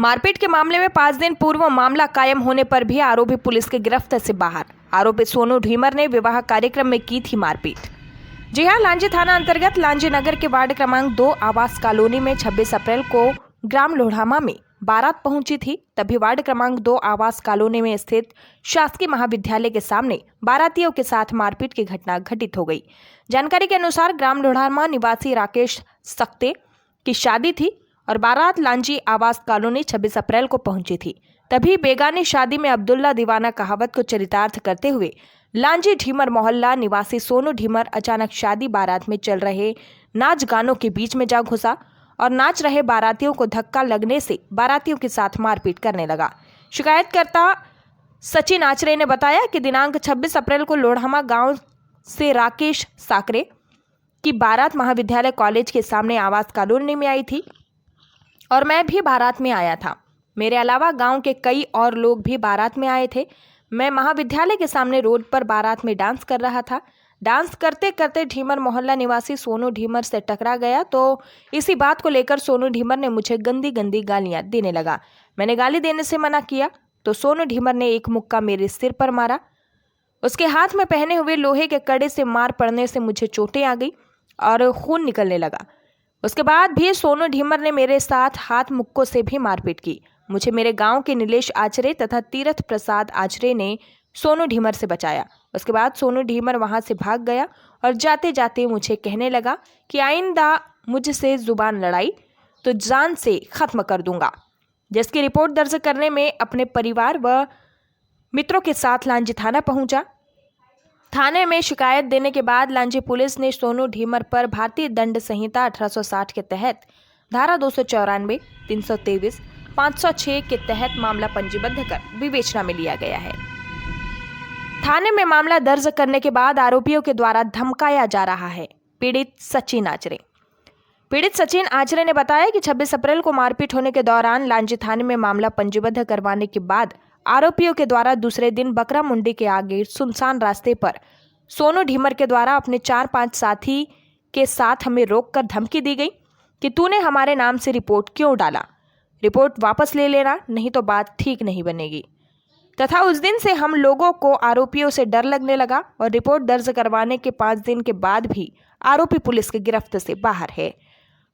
मारपीट के मामले में 5 दिन पूर्व मामला कायम होने पर भी आरोपी पुलिस की गिरफ्त से बाहर। आरोपी सोनू ढीमर ने विवाह कार्यक्रम में की थी मारपीट। जी हां, लांजी थाना अंतर्गत लांजी नगर के वार्ड क्रमांक 2 आवास कॉलोनी में 26 अप्रैल को ग्राम लोढ़ामा में बारात पहुंची थी। तभी वार्ड क्रमांक 2 आवास कॉलोनी में स्थित शासकीय महाविद्यालय के सामने बारातियों के साथ मारपीट की घटना घटित हो गई। जानकारी के अनुसार ग्राम लोढ़ामा निवासी राकेश सक्ते की शादी थी और बारात लांजी आवास कॉलोनी 26 अप्रैल को पहुंची थी। तभी बेगानी शादी में अब्दुल्ला दीवाना कहावत को चरितार्थ करते हुए लांजी ढीमर मोहल्ला निवासी सोनू ढीमर अचानक शादी बारात में चल रहे नाच गानों के बीच में जा घुसा और नाच रहे बारातियों को धक्का लगने से बारातियों के साथ मारपीट करने लगा। शिकायतकर्ता सचिन आचरे ने बताया कि दिनांक 26 अप्रैल को लोढ़ामा गांव से राकेश साकरे की बारात महाविद्यालय कॉलेज के सामने आवास कॉलोनी में आई थी और मैं भी बारात में आया था। मेरे अलावा गांव के कई और लोग भी बारात में आए थे। मैं महाविद्यालय के सामने रोड पर बारात में डांस कर रहा था। डांस करते करते ढीमर मोहल्ला निवासी सोनू ढीमर से टकरा गया तो इसी बात को लेकर सोनू ढीमर ने मुझे गंदी गंदी गालियां देने लगा। मैंने गाली देने से मना किया तो सोनू ढीमर ने एक मुक्का मेरे सिर पर मारा। उसके हाथ में पहने हुए लोहे के कड़े से मार पड़ने से मुझे चोटें आ गई और खून निकलने लगा। उसके बाद भी सोनू ढीमर ने मेरे साथ हाथ मुक्कों से भी मारपीट की। मुझे मेरे गांव के नीलेश आचरे तथा तीरथ प्रसाद आचरे ने सोनू ढीमर से बचाया। उसके बाद सोनू ढीमर वहां से भाग गया और जाते जाते मुझे कहने लगा कि आइंदा मुझसे जुबान लड़ाई तो जान से खत्म कर दूंगा, जिसकी रिपोर्ट दर्ज करने में अपने परिवार व मित्रों के साथ लांजी थाना पहुंचा। थाने में शिकायत देने के बाद लांजी पुलिस ने सोनू ढीमर पर भारतीय दंड संहिता 1860 के तहत धारा 294, 323, 506 के तहत मामला पंजीबद्ध कर विवेचना में लिया गया है। थाने में मामला दर्ज करने के बाद आरोपियों के द्वारा धमकाया जा रहा है। पीड़ित सचिन आचरे ने बताया कि 26 अप्रैल को मारपीट होने के दौरान लांजी थाने में मामला पंजीबद्ध करवाने के बाद आरोपियों के द्वारा दूसरे दिन बकरा मुंडी के आगे सुनसान रास्ते पर सोनू ढीमर के द्वारा अपने 4-5 साथी के साथ हमें रोककर धमकी दी गई कि तूने हमारे नाम से रिपोर्ट क्यों डाला, रिपोर्ट वापस ले लेना, नहीं तो बात ठीक नहीं बनेगी। तथा उस दिन से हम लोगों को आरोपियों से डर लगने लगा और रिपोर्ट दर्ज करवाने के 5 दिन के बाद भी आरोपी पुलिस की गिरफ्त से बाहर है।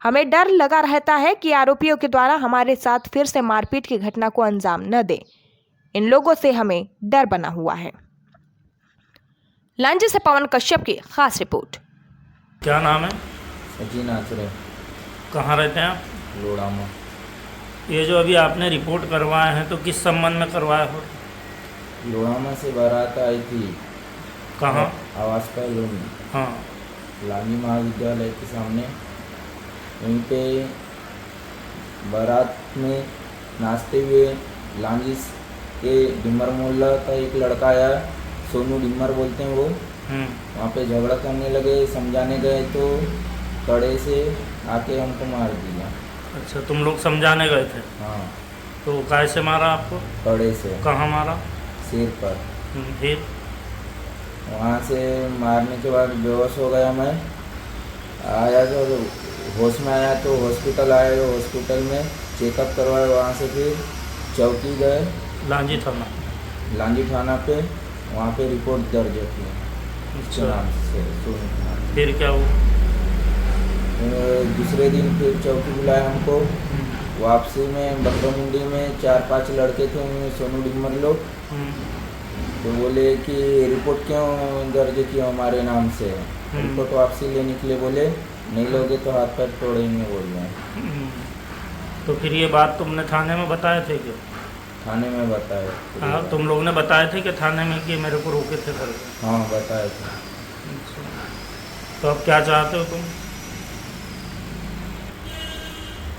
हमें डर लगा रहता है कि आरोपियों के द्वारा हमारे साथ फिर से मारपीट की घटना को अंजाम न दे। इन लोगों से हमें डर बना हुआ है। लांजी से पवन कश्यप की खास रिपोर्ट। क्या नाम है? सचिन आचरे। कहाँ रहते हैं आप? लोढ़ामा। ये जो अभी आपने रिपोर्ट करवाया है तो किस संबंध में करवाया हो? लोढ़ामा से बारात आई थी। कहाँ? आवास कॉलोनी। हाँ। लांजी महाविद्यालय के सामने। वहीं पे बारात में नाचते हुए लांजी के ढीमर मोहल्ला का एक लड़का आया, सोनू ढीमर बोलते हैं वो। वहाँ पे झगड़ा करने लगे, समझाने गए तो कड़े से आके हमको मार दिया। अच्छा, तुम लोग समझाने गए थे? हाँ। तो कैसे मारा आपको? कड़े से। कहाँ मारा? सिर पर। फिर? वहाँ से मारने के बाद बेहोश हो गया। मैं आया तो होश में आया तो हॉस्पिटल आया, तो हॉस्पिटल में चेकअप करवाया। वहाँ से फिर चौकी गए, लांजी थाना पे। वहाँ पे रिपोर्ट दर्ज की। अच्छा। से फिर क्या हुआ? दूसरे दिन फिर चौकी बुलाया हमको। वापसी में बकरा मुंडी में 4-5 लड़के थे, उनमें सोनू ढीमर लोग। तो बोले कि रिपोर्ट क्यों दर्ज किया हमारे नाम से, रिपोर्ट वापसी लेने के लिए बोले, नहीं लोगे तो हाथ पैर तोड़ेंगे बोल रहे। तो फिर ये बात तुमने थाने में बताए थे क्या? थाने में बताया। हाँ, तुम लोग ने बताए थे कि थाने में कि मेरे को रोके थे कर? हाँ, बताया था। अच्छा, तो अब क्या चाहते हो तुम?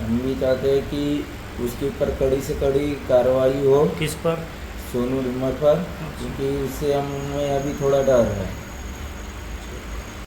हम भी चाहते हैं कि उसके ऊपर कड़ी से कड़ी कार्रवाई हो। किस पर? सोनू ढीमर पर, क्योंकि उससे हमें अभी थोड़ा डर है।